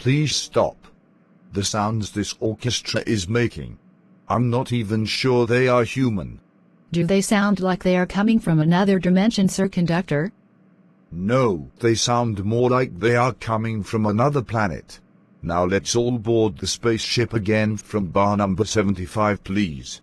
Please stop. The sounds this orchestra is making. I'm not even sure they are human. Do they sound like they are coming from another dimension, Sir Conductor? No, they sound more like they are coming from another planet. Now let's all board the spaceship again from bar number 75, please.